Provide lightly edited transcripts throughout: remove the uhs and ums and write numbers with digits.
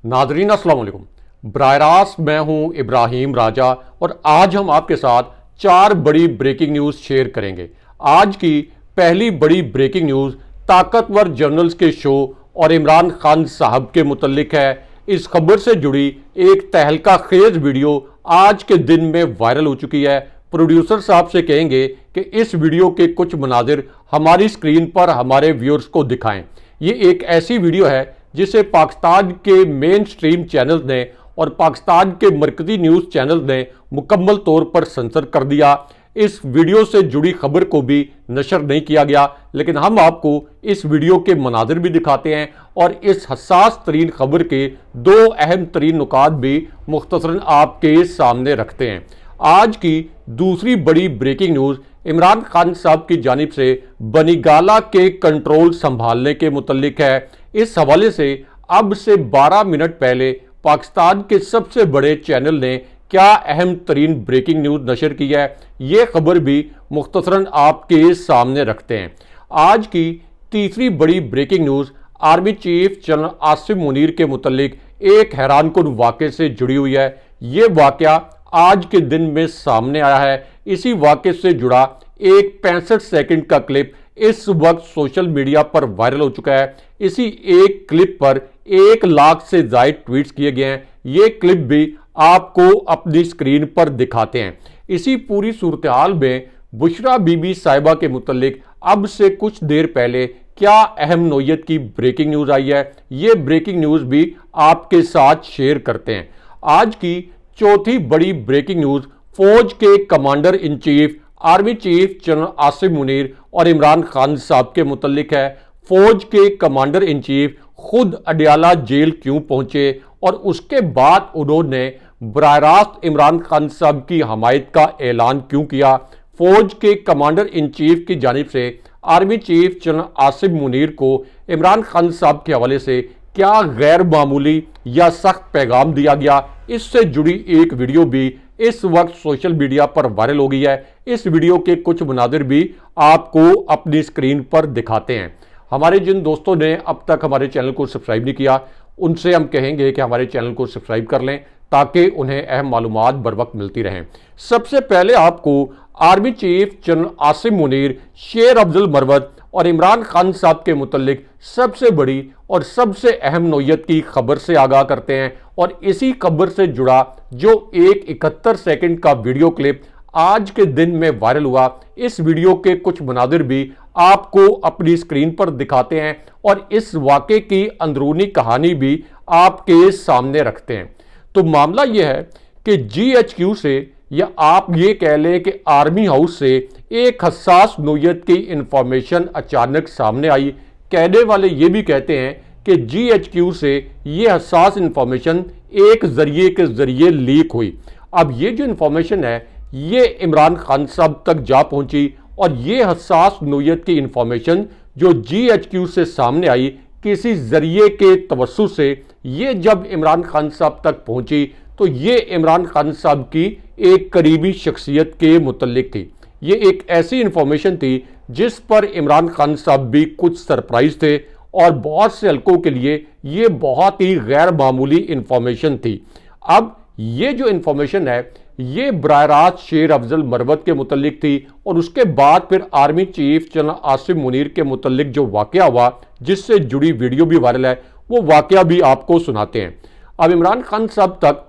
Nadreen अस्सलाम वालेकुम। बराह रास्त मैं हूं इब्राहिम राजा और आज हम आपके साथ 4 बड़ी ब्रेकिंग न्यूज़ शेयर करेंगे। आज की पहली बड़ी ब्रेकिंग न्यूज़ ताकतवर जर्नल्स के शो और इमरान खान साहब के मुतल्लिक है। इस खबर से जुड़ी एक तहलका खेज वीडियो आज के दिन में वायरल हो चुकी है। प्रोड्यूसर साहब से कहेंगे कि इस वीडियो के कुछ मनाजिर हमारी स्क्रीन पर हमारे व्यूअर्स को दिखाएं। ये एक ऐसी वीडियो है जिसे पाकिस्तान के मेन स्ट्रीम चैनल ने और पाकिस्तान के मरकजी न्यूज़ चैनल ने मुकम्मल तौर पर सेंसर कर दिया। इस वीडियो से जुड़ी खबर को भी नशर नहीं किया गया, लेकिन हम आपको इस वीडियो के मनाजिर भी दिखाते हैं और इस हसास तरीन खबर के 2 अहम तरीन नुकात भी मुख्तसरन आपके सामने रखते हैं। आज की दूसरी बड़ी ब्रेकिंग न्यूज़ इमरान खान साहब की जानिब से बनीगाला के कंट्रोल संभालने के मुतल्लिक है। इस हवाले से अब से 12 मिनट पहले पाकिस्तान के सबसे बड़े चैनल ने क्या अहम तरीन ब्रेकिंग न्यूज़ नशर की है, ये खबर भी मुख्तसरन आपके सामने रखते हैं। आज की तीसरी बड़ी breaking news army chief general Asim Munir के मुतल्लिक एक हैरानकुन वाक़े से जुड़ी हुई है। ये वाक़या आज के दिन में सामने आया है। इसी वाक़े से जुड़ा एक 65 सेकंड का क्लिप इस वक्त सोशल मीडिया पर वायरल हो चुका है। इसी एक क्लिप पर 1 लाख से ज़ायद ट्वीट्स किए गए हैं। ये क्लिप भी आपको अपनी स्क्रीन पर दिखाते हैं। इसी पूरी सूरत हाल में बुशरा बीबी साहिबा के मुतल्लिक अब से कुछ देर पहले क्या अहम नोयत की ब्रेकिंग न्यूज़ आई है, ये ब्रेकिंग न्यूज़ भी आपके साथ शेयर करते हैं। आज की चौथी बड़ी ब्रेकिंग न्यूज़ फौज के commander in chief army chief general Asim Munir और इमरान खान साहब के मुतल्लिक है। फौज के कमांडर इन चीफ खुद अडयाला जेल क्यों पहुंचे और उसके बाद उन्होंने बराह रास्त इमरान खान साहब की हमायत का ऐलान क्यों किया। फौज के कमांडर इन चीफ की जानिब से army chief general Asim Munir को इमरान खान साहब के हवाले से क्या गैर मामूली या सख्त पैगाम दिया गया, इससे जुड़ी एक वीडियो भी इस वक्त सोशल मीडिया पर वायरल हो गई है। इस वीडियो के कुछ मनाजिर भी आपको अपनी स्क्रीन पर दिखाते हैं। हमारे जिन दोस्तों ने अब तक हमारे चैनल को सब्सक्राइब नहीं किया, उनसे हम कहेंगे कि हमारे चैनल को सब्सक्राइब कर लें ताकि उन्हें अहम मालूमात बर वक्त मिलती रहें। सबसे पहले आपको army chief general Asim Munir, शेर अफजल मरवत और इमरान खान साहब के मुतल्लिक सबसे बड़ी और सबसे अहम नोयत की खबर से आगाह करते हैं और इसी खबर से जुड़ा जो एक 71 सेकंड का वीडियो क्लिप आज के दिन में वायरल हुआ, इस वीडियो के कुछ मनाजिर भी आपको अपनी स्क्रीन पर दिखाते हैं और इस वाक़े की अंदरूनी कहानी भी आपके सामने रखते हैं। तो मामला यह है कि GHQ से या आप ये कह लें कि आर्मी हाउस से एक हसास नोयत की इंफॉर्मेशन अचानक सामने आई। कहने वाले ये भी कहते हैं कि GHQ से ये हसास इंफॉर्मेशन एक जरिए के जरिए लीक हुई। अब ये जो इंफॉर्मेशन है ये इमरान खान साहब तक जा पहुंची और ये हसास नोयत की इंफॉर्मेशन जो GHQ से सामने आई किसी जरिए के तवस्सुस से, ये जब इमरान खान साहब तक पहुंची तो ये इमरान खान साहब की एक करीबी शख्सियत के मुतल्लिक थी। ये एक ऐसी इंफॉर्मेशन थी जिस पर इमरान खान साहब भी कुछ सरप्राइज थे और बहुत से हल्कों के लिए ये बहुत ही गैर मामूली इंफॉर्मेशन थी। अब ये जो इंफॉर्मेशन है ये बराह रास्त शेर अफजल मरवत के मुतल्लिक थी और उसके बाद फिर army chief general Asim Munir के मुतल्लिक जो वाक़या हुआ जिससे जुड़ी वीडियो भी वायरल है, वो वाक़या भी आपको सुनाते हैं। अब इमरान खान साहब तक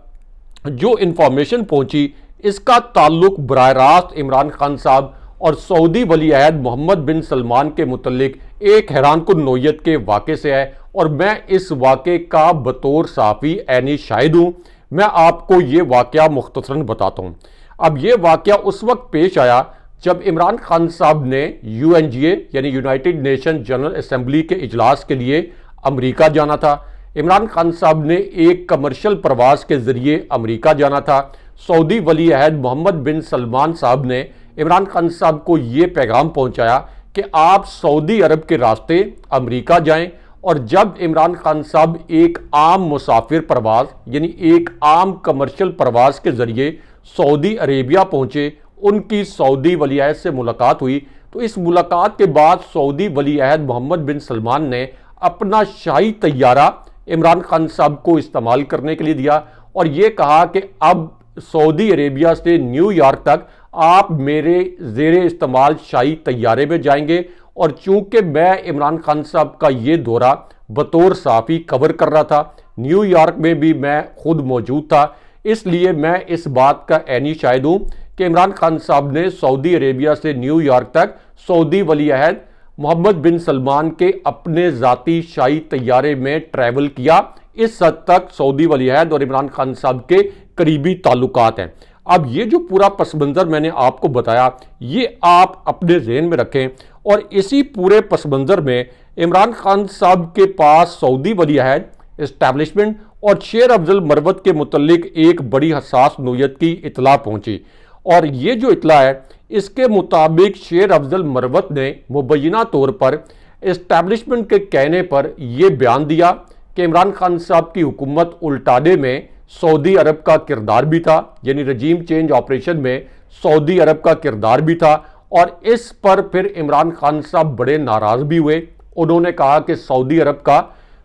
जो इंफॉर्मेशन पहुंची इसका ताल्लुक बराह रास्त इमरान खान साहब और सऊदी वली अहद मोहम्मद बिन सलमान के मुतल्लिक एक हैरानकुन नोयत के वाक़े से है और मैं इस वाक़े का बतौर साफ़ी ऐनी शाहिद हूँ। मैं आपको ये वाक़या मुख्तसरन बताता हूँ। अब ये वाक़या उस वक्त पेश आया जब इमरान खान साहब ने UNGA यानी यूनाइटेड नेशन जनरल असम्बली के इजलास के लिए अमेरिका जाना था। इमरान खान साहब ने एक कमर्शियल प्रवास के ज़रिए अमेरिका जाना था। सऊदी वली अहद मोहम्मद बिन सलमान साहब ने इमरान खान साहब को ये पैगाम पहुंचाया कि आप सऊदी अरब के रास्ते अमेरिका जाएं और जब इमरान खान साहब एक आम मुसाफिर प्रवास यानी एक आम कमर्शियल प्रवास के ज़रिए सऊदी अरेबिया पहुंचे, उनकी सऊदी वली अहद से मुलाकात हुई। तो इस मुलाकात के बाद सऊदी वली अहद मोहम्मद बिन सलमान ने अपना शाही तैयारा इमरान खान साहब को इस्तेमाल करने के लिए दिया और ये कहा कि अब सऊदी अरेबिया से न्यूयॉर्क तक आप मेरे ज़ेरे इस्तेमाल शाही तैयारे में जाएंगे। और चूंकि मैं इमरान खान साहब का ये दौरा बतौर सहाफ़ी कवर कर रहा था, न्यूयॉर्क में भी मैं खुद मौजूद था, इसलिए मैं इस बात का ऐनी शाहिद हूँ कि इमरान खान साहब ने सऊदी अरेबिया से न्यूयॉर्क तक सऊदी वली अहद मोहम्मद बिन सलमान के अपने ज़ाती शाही तैयारे में ट्रैवल किया। इस हद तक सऊदी वली अहद और इमरान खान साहब के करीबी ताल्लुकात हैं। अब ये जो पूरा पस मंज़र मैंने आपको बताया, ये आप अपने ज़हन में रखें और इसी पूरे पस मंज़र में इमरान खान साहब के पास सऊदी वली अहद, इस्टेब्लिशमेंट और शेर अफजल मरवत के मुतल्लिक एक बड़ी हसास नोयत की इतला पहुंची। और ये जो इतला है, इसके मुताबिक शेर अफजल मरवत ने मुबैना तौर पर इस्टेब्लिशमेंट के कहने पर यह बयान दिया कि इमरान खान साहब की हुकूमत उल्टाने में सऊदी अरब का किरदार भी था, यानी रजीम चेंज ऑपरेशन में सऊदी अरब का किरदार भी था। और इस पर फिर इमरान खान साहब बड़े नाराज़ भी हुए। उन्होंने कहा कि सऊदी अरब का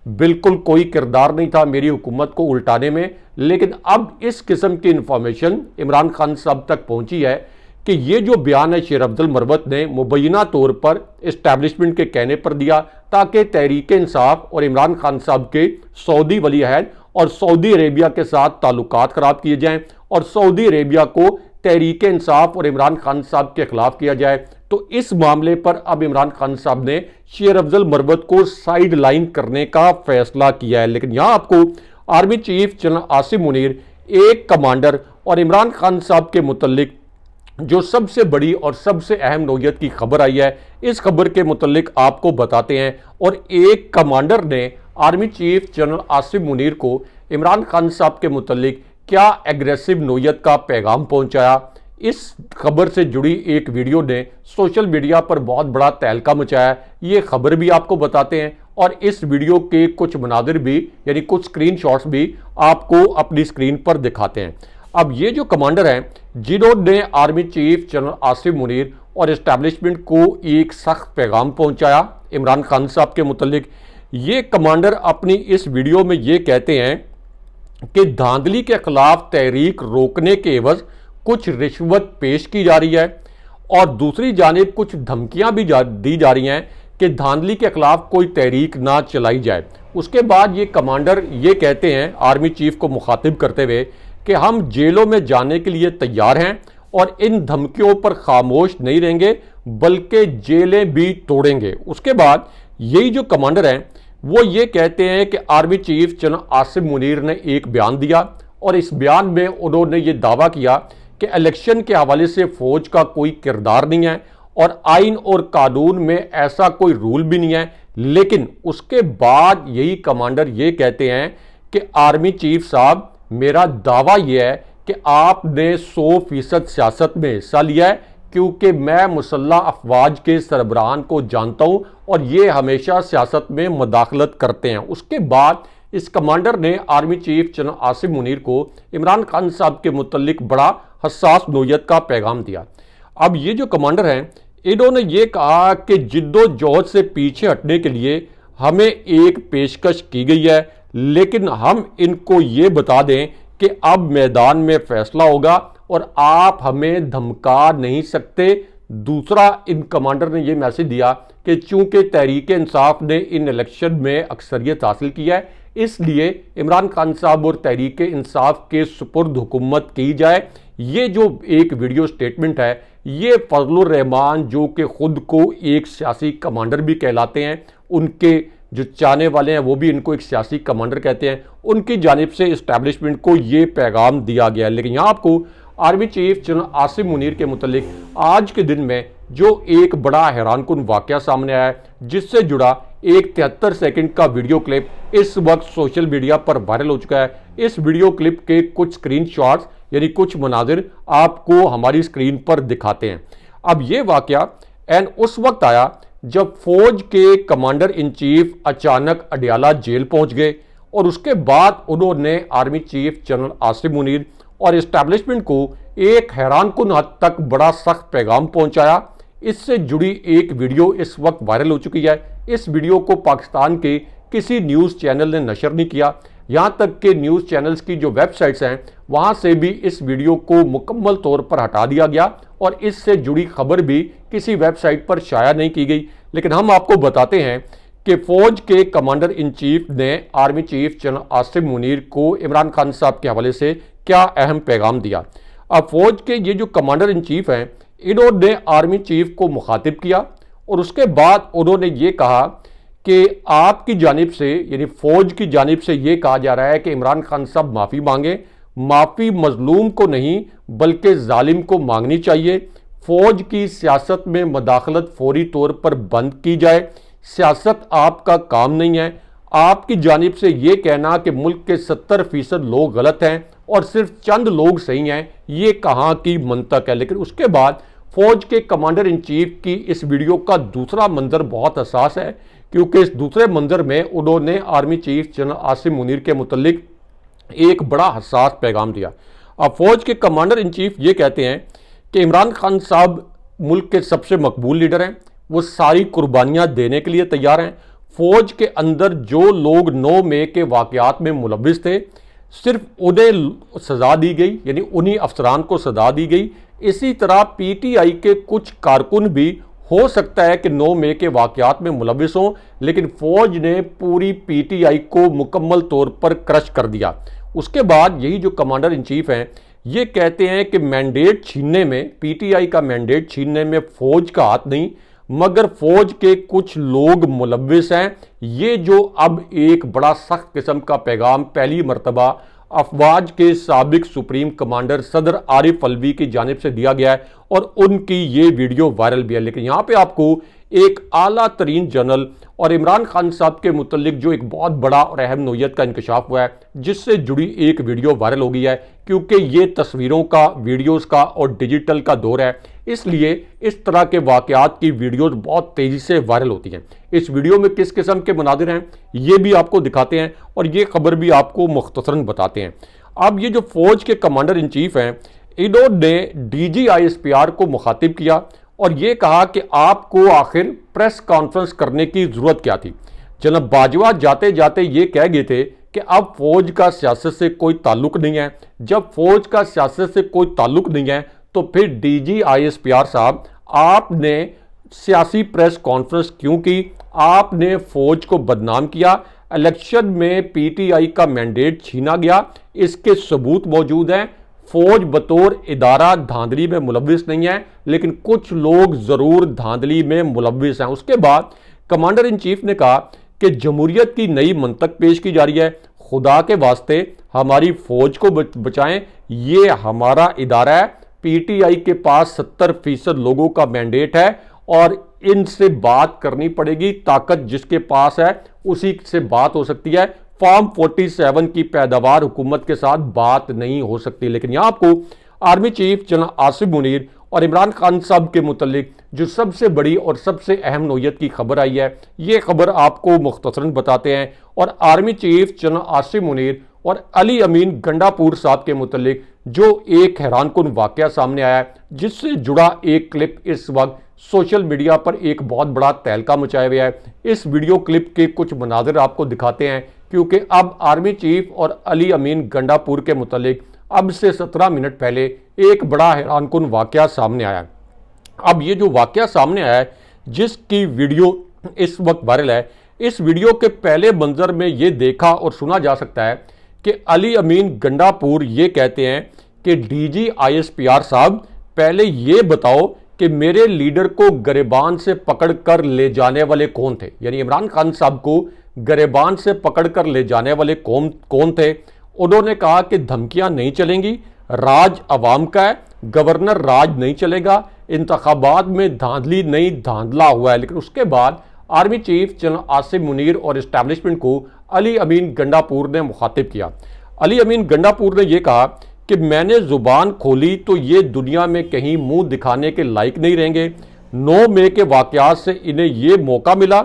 बिल्कुल कोई किरदार नहीं था मेरी हुकूमत को उल्टाने में। लेकिन अब इस किस्म की इंफॉर्मेशन इमरान खान साहब तक पहुंची है कि ये जो बयान है शेर अफजल मरवत ने मुबैना तौर पर इस्टेब्लिशमेंट के कहने पर दिया ताकि तहरीक इंसाफ और इमरान खान साहब के सऊदी वली अहद और सऊदी अरेबिया के साथ ताल्लुकात खराब किए जाएं और सऊदी अरेबिया को तहरीक इंसाफ और इमरान खान साहब के खिलाफ किया जाए। तो इस मामले पर अब इमरान खान साहब ने शेर अफजल मरवत को साइड लाइन करने का फैसला किया है। लेकिन यहां आपको army chief general Asim Munir, एक कमांडर और इमरान खान साहब के मुतल्लिक जो सबसे बड़ी और सबसे अहम नोयत की खबर आई है, इस खबर के मुतल्लिक आपको बताते हैं। और एक कमांडर ने army chief general Asim Munir को इमरान खान साहब के मुतल्लिक क्या एग्रेसिव नोयत का पैगाम पहुंचाया, इस खबर से जुड़ी एक वीडियो ने सोशल मीडिया पर बहुत बड़ा तहलका मचाया। ये खबर भी आपको बताते हैं और इस वीडियो के कुछ मनाजिर भी, यानी कुछ स्क्रीनशॉट्स भी आपको अपनी स्क्रीन पर दिखाते हैं। अब ये जो कमांडर हैं जिन्होंने army chief general Asim Munir और इस्टेब्लिशमेंट को एक सख्त पैगाम पहुंचाया इमरान खान साहब के मुतल्लिक, ये कमांडर अपनी इस वीडियो में ये कहते हैं कि धांधली के खिलाफ तहरीक रोकने के एवज कुछ रिश्वत पेश की जा रही है और दूसरी जानिब कुछ धमकियां भी दी जा रही हैं कि धांधली के खिलाफ कोई तहरीक ना चलाई जाए। उसके बाद ये कमांडर ये कहते हैं आर्मी चीफ को मुखातिब करते हुए कि हम जेलों में जाने के लिए तैयार हैं और इन धमकियों पर खामोश नहीं रहेंगे बल्कि जेलें भी तोड़ेंगे। उसके बाद यही जो कमांडर हैं वो ये कहते हैं कि army chief general Asim Munir ने एक बयान दिया और इस बयान में उन्होंने ये दावा किया कि इलेक्शन के हवाले से फौज का कोई किरदार नहीं है और आइन और कानून में ऐसा कोई रूल भी नहीं है। लेकिन उसके बाद यही कमांडर ये कहते हैं कि आर्मी चीफ साहब, मेरा दावा यह है कि आपने 100% सियासत में हिस्सा लिया है क्योंकि मैं मुसल्लह अफवाज के सरबराहान को जानता हूं और ये हमेशा सियासत में मदाखलत करते हैं। उसके बाद इस कमांडर ने army chief general Asim Munir को इमरान खान साहब के मुतल्लिक बड़ा हसास नोयत का पैगाम दिया। अब ये जो कमांडर हैं इन्होंने ये कहा कि जिद्दोजहद से पीछे हटने के लिए हमें एक पेशकश की गई है, लेकिन हम इनको ये बता दें कि अब मैदान में फैसला होगा और आप हमें धमका नहीं सकते। दूसरा, इन कमांडर ने यह मैसेज दिया कि चूंकि तहरीक इंसाफ ने इन इलेक्शन में अक्सरियत हासिल की है, इसलिए इमरान खान साहब और तहरीक इंसाफ के सुपुर्द हुकूमत की जाए। ये जो एक वीडियो स्टेटमेंट है, ये फजलुर रहमान जो कि खुद को एक सियासी कमांडर भी कहलाते हैं, उनके जो चाहने वाले हैं वो भी इनको एक सियासी कमांडर कहते हैं, उनकी जानिब से इस्टेब्लिशमेंट को ये पैगाम दिया गया है। लेकिन यहाँ आपको army chief general Asim Munir के मुतल्लिक आज के दिन में जो एक बड़ा हैरानकुन वाकया सामने आया है, जिससे जुड़ा एक 73 सेकंड का वीडियो क्लिप इस वक्त सोशल मीडिया पर वायरल हो चुका है। इस वीडियो क्लिप के कुछ स्क्रीनशॉट्स यानी कुछ मनाजिर आपको हमारी स्क्रीन पर दिखाते हैं। अब ये वाकया एंड उस वक्त आया जब फौज के कमांडर इन चीफ अचानक अडियाला जेल पहुंच गए और उसके बाद उन्होंने army chief general Asim Munir और इस्टेब्लिशमेंट को एक हैरानकुन हद तक बड़ा सख्त पैगाम पहुंचाया। इससे जुड़ी एक वीडियो इस वक्त वायरल हो चुकी है। इस वीडियो को पाकिस्तान के किसी न्यूज़ चैनल ने नशर नहीं किया। यहाँ तक कि न्यूज़ चैनल्स की जो वेबसाइट्स हैं वहाँ से भी इस वीडियो को मुकम्मल तौर पर हटा दिया गया और इससे जुड़ी खबर भी किसी वेबसाइट पर शाया नहीं की गई। लेकिन हम आपको बताते हैं कि फौज के कमांडर इन चीफ ने army chief general Asim Munir को इमरान खान साहब के हवाले से क्या अहम पैगाम दिया। अब फौज के ये जो कमांडर इन चीफ हैं इन्होंने आर्मी चीफ को मुखातिब किया और उसके बाद उन्होंने ये कहा कि आपकी जानिब से यानी फौज की जानिब से ये कहा जा रहा है कि इमरान खान साहब माफ़ी मांगे। माफ़ी मजलूम को नहीं बल्कि जालिम को मांगनी चाहिए। फौज की सियासत में मदाखलत फौरी तौर पर बंद की जाए। सियासत आपका काम नहीं है। आपकी जानिब से ये कहना कि मुल्क के 70% लोग गलत हैं और सिर्फ चंद लोग सही हैं, ये कहाँ की मंतक है। लेकिन उसके बाद फौज के कमांडर इन चीफ की इस वीडियो का दूसरा मंजर बहुत हसास है, क्योंकि इस दूसरे मंजर में उन्होंने army chief general Asim Munir के मुतल्लिक एक बड़ा हसास पैगाम दिया। अब फौज के कमांडर इन चीफ ये कहते हैं कि इमरान खान साहब मुल्क के सबसे मकबूल लीडर हैं, वो सारी कुर्बानियां देने के लिए तैयार हैं। फौज के अंदर जो लोग 9 मई के वाकयात में मुलव्विस थे सिर्फ उन्हें सजा दी गई, यानी उन्हीं अफसरान को सजा दी गई। इसी तरह पीटीआई के कुछ कारकुन भी हो सकता है कि 9 मई के वाकयात में मुलव्विस हों, लेकिन फौज ने पूरी पीटीआई को मुकम्मल तौर पर क्रश कर दिया। उसके बाद यही जो कमांडर इन चीफ हैं ये कहते हैं कि मैंडेट छीनने में, पीटीआई का मैंडेट छीनने में फौज का हाथ नहीं मगर फौज के कुछ लोग मुलव्विस हैं। ये जो अब एक बड़ा सख्त किस्म का पैगाम पहली मरतबा अफवाज के साबिक सुप्रीम कमांडर सदर आरिफ अलवी की जानिब से दिया गया है और उनकी ये वीडियो वायरल भी है। लेकिन यहाँ पे आपको एक आला तरीन जनरल और इमरान खान साहब के मुतल्लिक जो एक बहुत बड़ा और अहम नोयत का इंकशाफ हुआ है जिससे जुड़ी एक वीडियो वायरल हो गई है, क्योंकि ये तस्वीरों का, वीडियोस का और डिजिटल का दौर है, इसलिए इस तरह के वाकयात की वीडियोस बहुत तेजी से वायरल होती हैं। इस वीडियो में किस किस्म के मनादिर हैं ये भी आपको दिखाते हैं और ये खबर भी आपको मुख्तसरन बताते हैं। अब ये जो फौज के कमांडर इन चीफ हैं इन्होंने DGISPR को मुखातिब किया और ये कहा कि आपको आखिर प्रेस कॉन्फ्रेंस करने की जरूरत क्या थी। जनाब बाजवा जाते जाते ये कह गए थे कि अब फौज का सियासत से कोई ताल्लुक नहीं है। जब फौज का सियासत से कोई ताल्लुक नहीं है तो फिर DGISPR साहब आपने सियासी प्रेस कॉन्फ्रेंस क्यों की? आपने फौज को बदनाम किया। इलेक्शन में पीटीआई का मैंडेट छीना गया, इसके सबूत मौजूद हैं। फौज बतौर इदारा धांधली में मुलव्विस नहीं है, लेकिन कुछ लोग जरूर धांधली में मुलव्विस हैं। उसके बाद कमांडर इन चीफ ने कहा कि जमहूरियत की नई मंतक पेश की जा रही है। खुदा के वास्ते हमारी फौज को बचाएं, ये हमारा इदारा है। पीटीआई के पास 70% लोगों का मैंडेट है और इनसे बात करनी पड़ेगी। ताकत जिसके पास है उसी से बात हो सकती है। फॉर्म 47 की पैदावार हुकूमत के साथ बात नहीं हो सकती। लेकिन यहां आपको army chief general Asim Munir और इमरान खान साहब के मुतल्लिक जो सबसे बड़ी और सबसे अहम नोयत की खबर आई है, ये खबर आपको मुख्तसरन बताते हैं। और army chief general Asim Munir और अली अमीन गंडापुर साहब के मुतल्लिक जो एक हैरानकुन वाकया सामने आया है, जिससे जुड़ा एक क्लिप इस वक्त सोशल मीडिया पर एक बहुत बड़ा तहलका मचाया हुआ है। इस वीडियो क्लिप के कुछ मनाजिर आपको दिखाते हैं, क्योंकि अब आर्मी चीफ और अली अमीन गंडापुर के मुतल्लिक अब से 17 मिनट पहले एक बड़ा हैरानकुन वाकया सामने आया। अब ये जो वाकया सामने आया है जिसकी वीडियो इस वक्त वायरल है, इस वीडियो के पहले मंजर में ये देखा और सुना जा सकता है कि अली अमीन गंडापुर ये कहते हैं कि DGISPR साहब पहले ये बताओ कि मेरे लीडर को गरेबान से पकड़ कर ले जाने वाले कौन थे। यानी इमरान खान साहब को गरेबान से पकड़ कर ले जाने वाले कौन थे। उन्होंने कहा कि धमकियां नहीं चलेंगी, राज अवाम का है, गवर्नर राज नहीं चलेगा, इंतखाबात में धांधली नहीं, धांधला हुआ है। लेकिन उसके बाद army chief general Asim Munir और इस्टेब्लिशमेंट को अली अमीन गंडापुर ने मुखातिब किया। अली अमीन गंडापुर ने यह कहा कि मैंने जुबान खोली तो ये दुनिया में कहीं मुंह दिखाने के लायक नहीं रहेंगे। 9 मई के वाकयात से इन्हें यह मौका मिला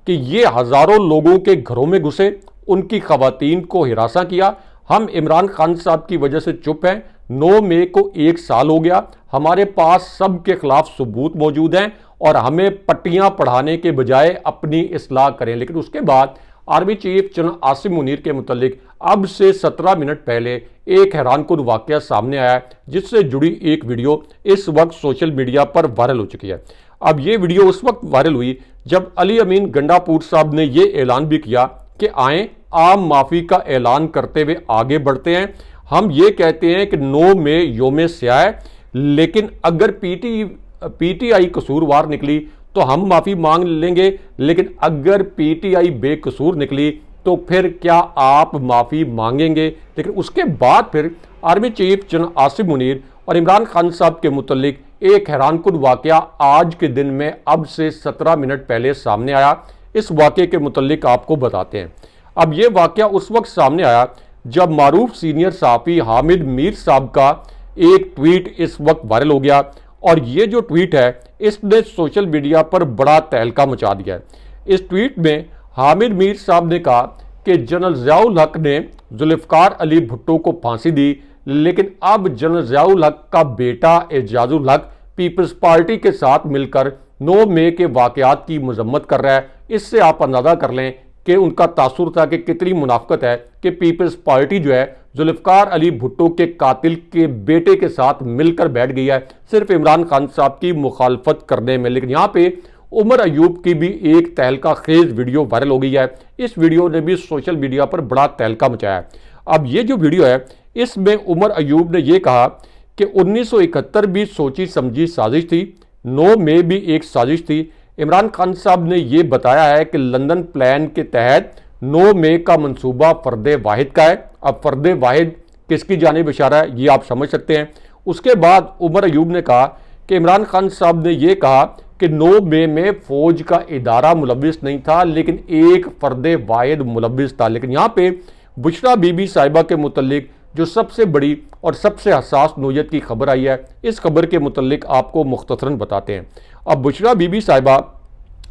कि ये हजारों लोगों के घरों में घुसे, उनकी खवातीन को हिरासा किया। हम इमरान खान साहब की वजह से चुप हैं। 9 मई को 1 साल हो गया, हमारे पास सबके खिलाफ सबूत मौजूद हैं और हमें पट्टियां पढ़ाने के बजाय अपनी इस्लाह करें। लेकिन उसके बाद army chief general Asim Munir के मुतालिक अब से 17 मिनट पहले एक हैरानकुन वाकया सामने आया है, जिससे जुड़ी एक वीडियो इस वक्त सोशल मीडिया पर वायरल हो चुकी है। अब ये वीडियो उस वक्त वायरल हुई जब अली अमीन गंडापुर साहब ने ये ऐलान भी किया कि आए आम माफी का ऐलान करते हुए आगे बढ़ते हैं। हम ये कहते हैं कि 9 में योम स्याह है, लेकिन अगर पीटीआई कसूरवार निकली तो हम माफी मांग लेंगे, लेकिन अगर पीटीआई बेकसूर निकली तो फिर क्या आप माफी मांगेंगे। लेकिन उसके बाद फिर army chief general Asim Munir और इमरान खान साहब के मुतालिक एक हैरानकुन वाकया आज के दिन में अब से 17 मिनट पहले सामने आया। इस वाकये के मुतालिक आपको बताते हैं। अब यह वाकया उस वक्त सामने आया जब मारूफ सीनियर सहाफ़ी हामिद मीर साहब का एक ट्वीट इस वक्त वायरल हो गया, और ये जो ट्वीट है इसने सोशल मीडिया पर बड़ा तहलका मचा दिया है। इस ट्वीट में हामिद मीर साहब ने कहा कि जनरल ज़ियाउल हक ने जुल्फ़िकार अली भुट्टो को फांसी दी, लेकिन अब जनरल ज़ियाउल हक का बेटा एजाजुल हक पीपल्स पार्टी के साथ मिलकर 9 मई के वाकयात की मजम्मत कर रहा है। इससे आप अंदाज़ा कर लें कि उनका तासुर था कि कितनी मुनाफिकत है कि पीपल्स पार्टी जो है जुल्फ़िकार अली भुट्टो के कातिल के बेटे के साथ मिलकर बैठ गई है सिर्फ इमरान खान साहब की मुखालफत करने में। लेकिन यहाँ पे उमर अयूब की भी एक तहलका खेज वीडियो वायरल हो गई है। इस वीडियो ने भी सोशल मीडिया पर बड़ा तहलका मचाया है। अब ये जो वीडियो है इसमें उमर अयूब ने यह कहा कि 1971 भी सोची समझी साजिश थी, 9 मई भी एक साजिश थी। इमरान खान साहब ने यह बताया है कि लंदन प्लान के तहत 9 मई का मंसूबा फर्द वाहिद का है। अब फर्द वाहिद किसकी जानिब इशारा है ये आप समझ सकते हैं। उसके बाद उमर अयूब ने कहा कि इमरान खान साहब ने यह कहा कि 9 मई में फौज का इदारा मुलविस नहीं था, लेकिन एक फर्द वाहिद मुलविस था। लेकिन यहाँ पे बुशरा बीबी साहिबा के मुतल्लिक जो सबसे बड़ी और सबसे हसास नोयत की खबर आई है, इस खबर के मुतल्लिक आपको मुख्तसरन बताते हैं। अब बुशरा बीबी साहिबा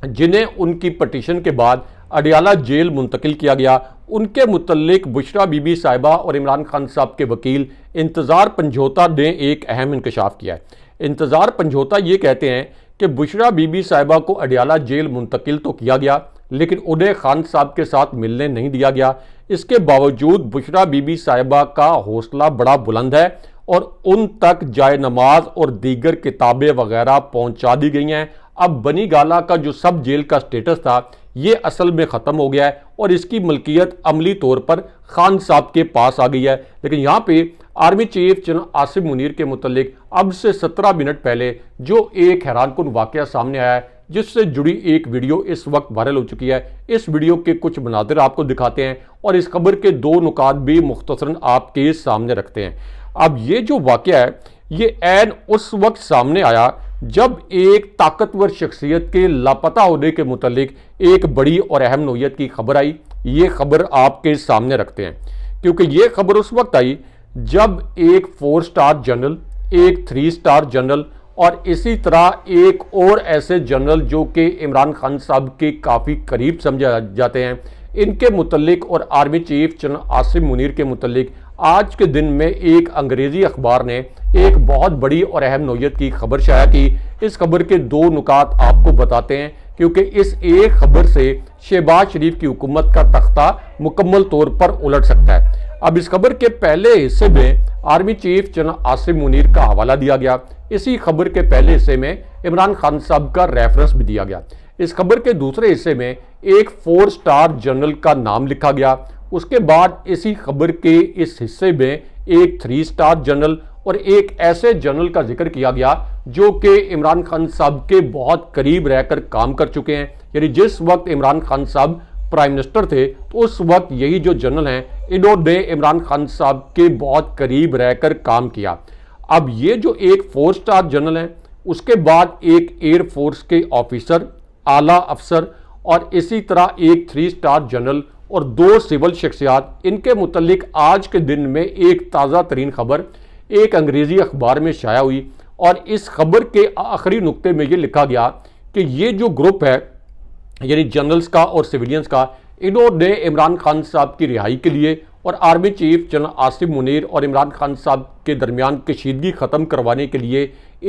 जिन्हें उनकी पटिशन के बाद अडियाला जेल मुंतकिल किया गया, उनके मुतल्लिक बुशरा बीबी साहिबा और इमरान खान साहब के वकील इंतज़ार पंजोता ने एक अहम इंकशाफ किया है। इंतज़ार पंजोता ये कहते हैं कि बुशरा बीबी साहिबा को अडियाला जेल मुंतकिल तो किया गया, लेकिन उन्हें खान साहब के साथ मिलने नहीं दिया गया। इसके बावजूद बुशरा बीबी साहिबा का हौसला बड़ा बुलंद है और उन तक जाए नमाज और दीगर किताबें वगैरह पहुंचा दी गई हैं। अब बनी गाला का जो सब जेल का स्टेटस था ये असल में ख़त्म हो गया है और इसकी मलकियत अमली तौर पर खान साहब के पास आ गई है। लेकिन यहाँ पे army chief general Asim Munir के मुतालिक अब से 17 मिनट पहले जो एक हैरानकुन वाकया सामने आया है, जिससे जुड़ी एक वीडियो इस वक्त वायरल हो चुकी है। इस वीडियो के कुछ मनाजिर आपको दिखाते हैं और इस खबर के 2 नुकात भी मुख्तसरन आपके सामने रखते हैं। अब ये जो वाकया है ये ऐन उस वक्त सामने आया जब एक ताकतवर शख्सियत के लापता होने के मुतालिक एक बड़ी और अहम नोयत की खबर आई। ये खबर आपके सामने रखते हैं क्योंकि ये खबर उस वक्त आई जब एक 4 स्टार जनरल, एक 3 स्टार जनरल और इसी तरह एक और ऐसे जनरल जो कि इमरान खान साहब के काफ़ी करीब समझे जाते हैं, इनके मुतल्लिक और army chief general Asim Munir के मुतल्लिक आज के दिन में एक अंग्रेज़ी अखबार ने एक बहुत बड़ी और अहम नोयत की खबर शाया की। इस खबर के 2 नुकात आपको बताते हैं क्योंकि इस एक खबर से शहबाज शरीफ की हुकूमत का तख्ता मुकम्मल तौर पर उलट सकता है। अब इस खबर के पहले हिस्से में army chief general Asim Munir का हवाला दिया गया। इसी खबर के पहले हिस्से में इमरान खान साहब का रेफरेंस भी दिया गया। इस खबर के दूसरे हिस्से में एक 4 स्टार जनरल का नाम लिखा गया। उसके बाद इसी खबर के इस हिस्से में एक 3 स्टार जनरल और एक ऐसे जनरल का जिक्र किया गया जो कि इमरान खान साहब के बहुत करीब रहकर काम कर चुके हैं। यानी जिस वक्त इमरान खान साहब प्राइम मिनिस्टर थे तो उस वक्त यही जो जनरल हैं इन्होंने इमरान खान साहब के बहुत करीब रहकर काम किया। अब ये जो एक 4 स्टार जनरल है, उसके बाद एक एयरफोर्स के ऑफिसर, आला अफसर और इसी तरह एक 3 स्टार जनरल और 2 सिविल शख्सियात, इनके मुतल्लिक आज के दिन में एक ताज़ा तरीन खबर एक अंग्रेज़ी अखबार में शाया हुई और इस खबर के आखिरी नुक्ते में ये लिखा गया कि ये जो ग्रुप है यानी जनरल्स का और सिविलियंस का, इन्होंने इमरान खान साहब की रिहाई के लिए और army chief general Asim Munir और इमरान खान साहब के दरमियान कशीदगी ख़त्म करवाने के लिए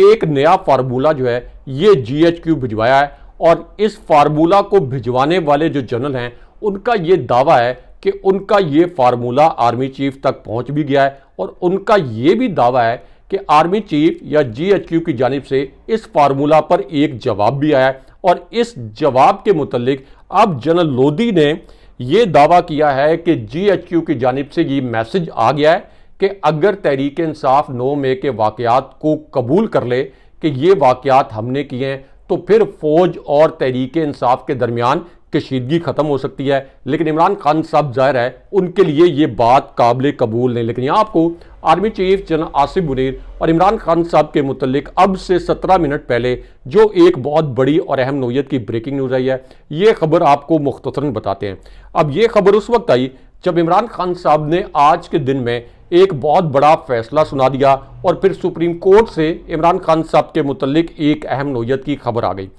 एक नया फार्मूला जो है ये GHQ भिजवाया है। और इस फार्मूला को भिजवाने वाले जो जनरल हैं उनका ये दावा है कि उनका ये फार्मूला आर्मी चीफ तक पहुंच भी गया है और उनका ये भी दावा है कि आर्मी चीफ या जीएचक्यू की जानिब से इस फार्मूला पर एक जवाब भी आया है और इस जवाब के मुतालिक अब जनरल लोधी ने यह दावा किया है कि जीएचक्यू की जानिब से ये मैसेज आ गया है कि अगर तहरीक इंसाफ 9 मई के वाकयात को कबूल कर ले कि ये वाकयात हमने किए हैं तो फिर फौज और तहरीक इंसाफ के दरमियान कशीदगी खत्म हो सकती है। लेकिन इमरान खान साहब जाहिर है उनके लिए ये बात काबिल कबूल नहीं। लेकिन यहाँ आपको army chief general Asif Munir और इमरान खान साहब के मुतल्लिक अब से 17 मिनट पहले जो एक बहुत बड़ी और अहम नौयत की ब्रेकिंग न्यूज़ आई है, ये खबर आपको मुख्तसरन बताते हैं। अब ये खबर उस वक्त आई जब इमरान खान साहब ने आज के दिन में एक बहुत बड़ा फैसला सुना दिया और फिर सुप्रीम कोर्ट से इमरान खान साहब के मुतल्लिक एक अहम नौयत की खबर आ गई।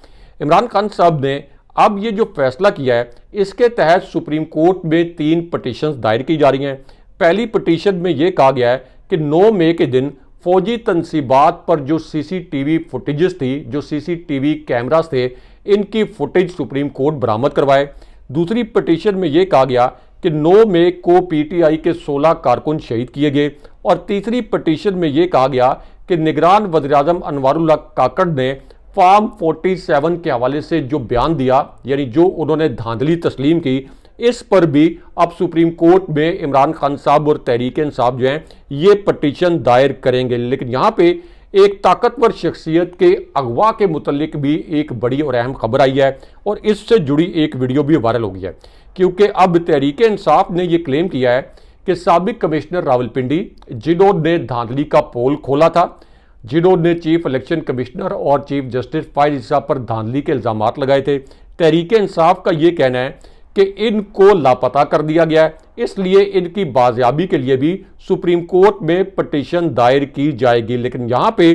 इमरान खान साहब ने अब ये जो फैसला किया है इसके तहत सुप्रीम कोर्ट में 3 पिटीशंस दायर की जा रही हैं। पहली पिटीशन में यह कहा गया है कि 9 मई के दिन फौजी तनसीबात पर जो सीसीटीवी फुटेजेस थी, जो सीसीटीवी कैमरास थे, इनकी फुटेज सुप्रीम कोर्ट बरामद करवाए। दूसरी पिटीशन में यह कहा गया कि 9 मई को पीटीआई के 16 कारकुन शहीद किए गए। और तीसरी पिटीशन में यह कहा गया कि निगरान वज़ीर-ए-आज़म अनवारुल्लाह काकड़ ने फॉर्म 47 के हवाले से जो बयान दिया, यानी जो उन्होंने धांधली तस्लीम की, इस पर भी अब सुप्रीम कोर्ट में इमरान खान साहब और तहरीक इंसाफ जो हैं ये पिटीशन दायर करेंगे। लेकिन यहाँ पे एक ताकतवर शख्सियत के अगवा के मुतल्लिक भी एक बड़ी और अहम खबर आई है और इससे जुड़ी एक वीडियो भी वायरल हो गई है, क्योंकि अब तहरीक इंसाफ ने यह क्लेम किया है कि साबिक कमिश्नर रावलपिंडी, जिन्होंने धांधली का पोल खोला था, जिन्होंने चीफ इलेक्शन कमिश्नर और चीफ जस्टिस फायज ईसा पर धांधली के इल्जाम लगाए थे, तहरीक इंसाफ का ये कहना है कि इनको लापता कर दिया गया है, इसलिए इनकी बाजियाबी के लिए भी सुप्रीम कोर्ट में पिटीशन दायर की जाएगी। लेकिन यहाँ पे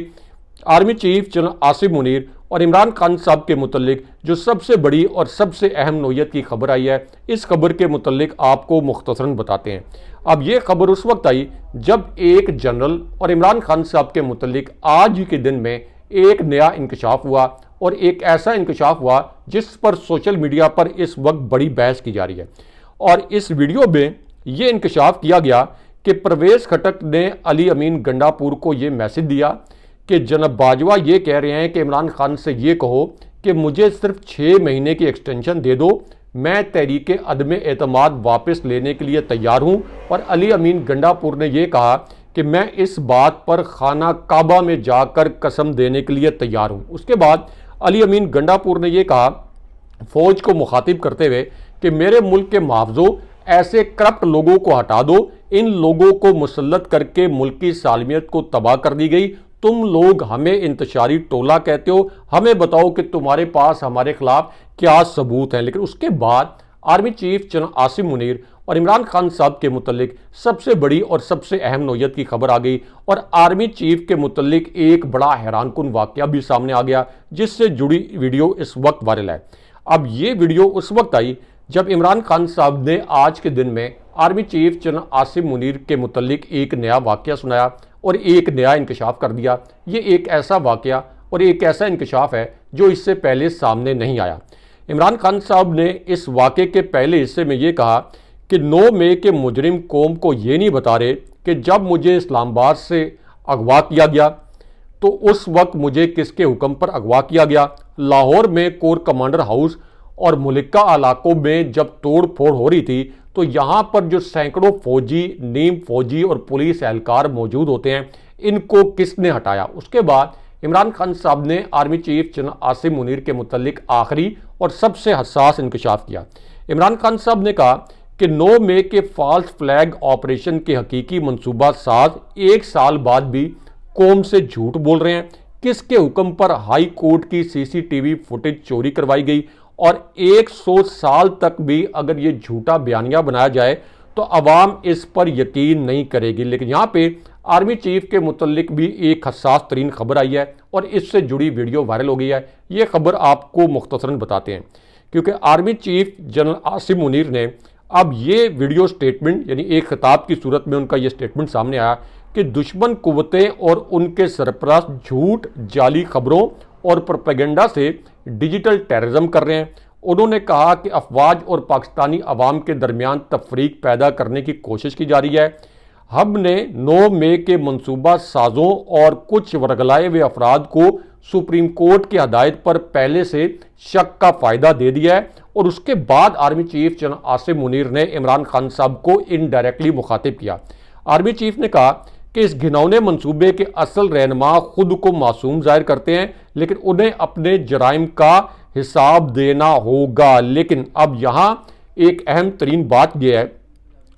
army chief general Asif Munir और इमरान खान साहब के मुतल्लिक जो सबसे बड़ी और सबसे अहम नौयत की खबर आई है, इस खबर के मुतल्लिक आपको मुख्तसरन बताते हैं। अब ये खबर उस वक्त आई जब एक जनरल और इमरान खान साहब के मुतल्लिक आज ही के दिन में एक नया इंकशाफ हुआ और एक ऐसा इंकशाफ हुआ जिस पर सोशल मीडिया पर इस वक्त बड़ी बहस की जा रही है। और इस वीडियो में ये इंकशाफ किया गया कि परवेज खटक ने अली अमीन गंडापुर को ये मैसेज दिया कि जनाब बाजवा ये कह रहे हैं कि इमरान खान से ये कहो कि मुझे सिर्फ 6 महीने की एक्सटेंशन दे दो, मैं तहरीक अदम एतमाद वापस लेने के लिए तैयार हूँ। और अली अमीन गंडापुर ने यह कहा कि मैं इस बात पर खाना काबा में जाकर कसम देने के लिए तैयार हूँ। उसके बाद अली अमीन गंडापुर ने यह कहा फौज को मुखातिब करते हुए कि मेरे मुल्क के मुआवजों ऐसे करप्ट लोगों को हटा दो, इन लोगों को मुसल्लत करके मुल्क की सालमियत को तबाह कर दी गई। तुम लोग हमें इंतशारी टोला कहते हो, हमें बताओ कि तुम्हारे पास हमारे खिलाफ क्या सबूत हैं। लेकिन उसके बाद army chief general Asif Munir और इमरान खान साहब के मुतल्लिक सबसे बड़ी और सबसे अहम नौयत की खबर आ गई और आर्मी चीफ के मुतल्लिक एक बड़ा हैरानकुन वाकया भी सामने आ गया जिससे जुड़ी वीडियो इस वक्त वायरल है। अब ये वीडियो उस वक्त आई जब इमरान खान साहब ने आज के दिन में army chief general Asif Munir के मुतल्लिक एक नया वाकया सुनाया और एक नया इंकशाफ कर दिया। ये एक ऐसा वाकया और एक ऐसा इंकशाफ है जो इससे पहले सामने नहीं आया। इमरान खान साहब ने इस वाकये के पहले हिस्से में ये कहा कि 9 मई के मुजरिम कौम को ये नहीं बता रहे कि जब मुझे इस्लामाबाद से अगवा किया गया तो उस वक्त मुझे किसके हुक्म पर अगवा किया गया। लाहौर में कोर कमांडर हाउस और मुलिका इलाकों में जब तोड़ फोड़ हो रही थी तो यहाँ पर जो सैकड़ों फौजी, नीम फौजी और पुलिस एहलकार मौजूद होते हैं, इनको किसने हटाया। उसके बाद इमरान खान साहब ने army chief general Asif Munir के मुतल्लिक आखिरी और सबसे हसास इंकशाफ किया। इमरान खान साहब ने कहा कि 9 मई के फॉल्स फ्लैग ऑपरेशन के हकीकी मनसूबा साज 1 साल बाद भी कौम से झूठ बोल रहे हैं। किसके हुक्म पर हाई कोर्ट की सीसीटीवी फुटेज चोरी करवाई गई और 100 साल तक भी अगर ये झूठा बयानिया बनाया जाए तो अवाम इस पर यकीन नहीं करेगी। लेकिन यहाँ पे आर्मी चीफ के मुतल्लिक भी एक हसास तरीन खबर आई है और इससे जुड़ी वीडियो वायरल हो गई है। ये खबर आपको मुख्तसरन बताते हैं क्योंकि army chief general Asif Munir ने अब ये वीडियो स्टेटमेंट, यानी एक खिताब की सूरत में उनका ये स्टेटमेंट सामने आया कि दुश्मन कुव्वतें और उनके सरपरस्त झूठ, जाली खबरों और प्रोपेगेंडा से डिजिटल टेररिज्म कर रहे हैं उन्होंने कहा कि अफवाज और पाकिस्तानी अवाम के दरमियान तफरीक पैदा करने की कोशिश की जा रही है। हमने 9 मई के मनसूबा साजों और कुछ वरगलाए हुए अफराद को सुप्रीम कोर्ट की हदायत पर पहले से शक का फायदा दे दिया है। और उसके बाद army chief general Asim Munir ने इमरान खान साहब को इनडायरेक्टली मुखातिब किया। आर्मी चीफ ने कहा कि इस घिनौने मंसूबे के असल रहनुमा खुद को मासूम जाहिर करते हैं, लेकिन उन्हें अपने जराइम का हिसाब देना होगा। लेकिन अब यहां एक अहम तरीन बात यह है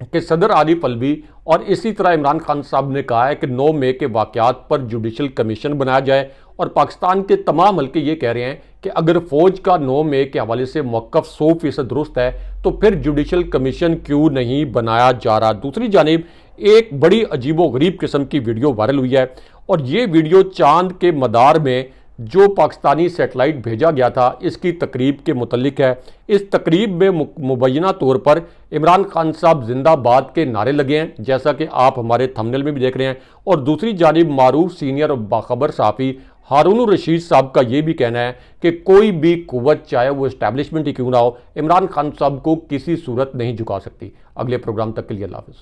कि सदर आरिफ अलवी और इसी तरह इमरान खान साहब ने कहा है कि 9 मई के वाकयात पर जुडिशल कमीशन बनाया जाए। और पाकिस्तान के तमाम हल्के ये कह रहे हैं कि अगर फौज का 9 मई के हवाले से मौक़िफ़ 100% दुरुस्त है तो फिर जुडिशल कमीशन क्यों नहीं बनाया जा रहा। दूसरी जानिब एक बड़ी अजीबोगरीब किस्म की वीडियो वायरल हुई है और ये वीडियो चांद के मदार में जो पाकिस्तानी सैटेलाइट भेजा गया था इसकी तकरीब के मुतल्लिक है। इस तकरीब में मुबैना तौर पर इमरान खान साहब जिंदाबाद के नारे लगे हैं, जैसा कि आप हमारे थंबनेल में भी देख रहे हैं। और दूसरी जानिब मारूफ सीनियर और बाखबर सहाफ़ी हारून रशीद साहब का ये भी कहना है कि कोई भी कुव्वत चाहे वो इस्टेब्लिशमेंट ही क्यों ना हो, इमरान खान साहब को किसी सूरत नहीं झुका सकती। अगले प्रोग्राम तक के लिए अल्लाह हाफ़िज़।